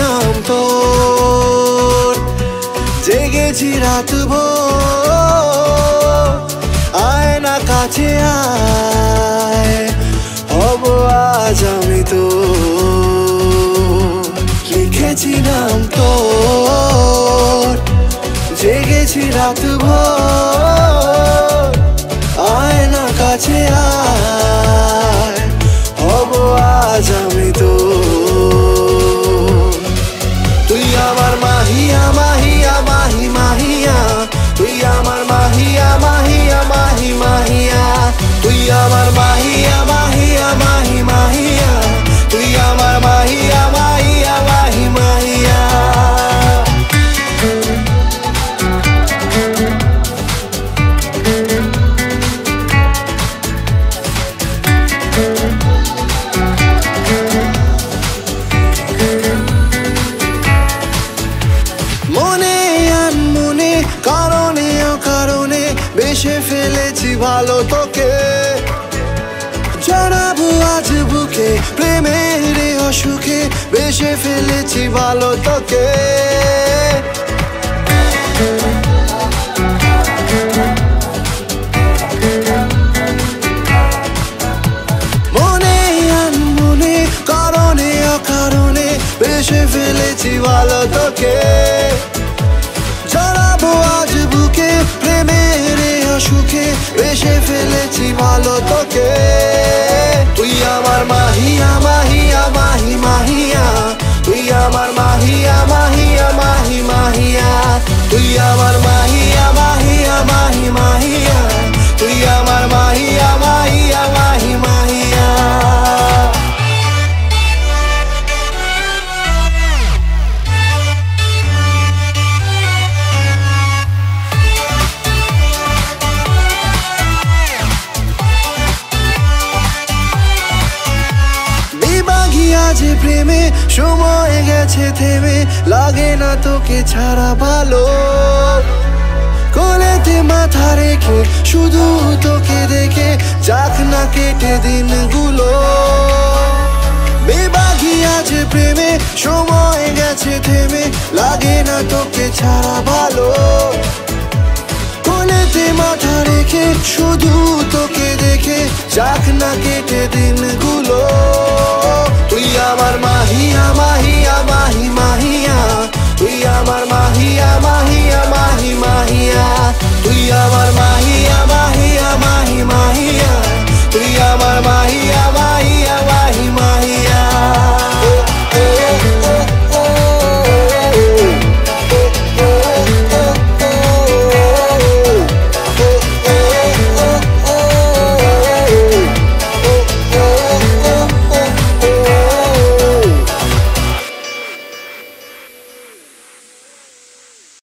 নাম তোর, জেগেছি রাত ভোর, আয় না কাছে আয়, হব আজ আমি তোর। লিখেছি নাম তোর, জেগেছি রাত ভোর, আয় না কাছে আয়, হব আজ আমি তোর। তুই আমার মাহিয়া মাহিয়া মাহি মাহিয়া, তুই আমার মাহিয়া মাহিয়া মাহি মাহিয়া, তুই আমার মাহিয়া মাহিয়া মাহি মাহিয়া, তুই আমার মাহিয়া মাহিয়া মাহি মাহিয়া। মনে আনমনে কারণে অকারণে বেশে ফেলেছি ভালো তোকে, জড়াবো আজ বুকে প্রেমের অসুখে, বেশে ফেলেছি ভালো তোকে। মনে আনমনে কারণে অকারণে বেশে ফেলেছি ভালো তোকে, জড়াবো আজ বুকে প্রেমের অসুখে, বেশে ফেলেছি ভালো তোকে। তুই আমার মাহিয়া মাহিয়া মাহি মাহিয়া, তুই আমার মাহিয়া মাহিয়া মাহি মাহিয়া, তুই আমার মাহিয়া মাহিয়া মাহি মাহিয়া, তুই আমার মাহিয়া মাহিয়া মাহি মাহিয়া। আজ প্রেমে সময় গেছে থেমে, লাগে না তোকে ছাড়া ভালো, কোলেতে মাথা রেখে শুধু তোকে দেখে যাক না কেটে দিনগুলো। বেবাগি আজ প্রেমে সময় গেছে থেমে, লাগে না তোকে ছাড়া ভালো, কোলেতে মাথা রেখে শুধু তোকে দেখে যাক না কেটে দিনগুলো। তুই আমার মাহিয়া মাহিয়া মাহি মাহি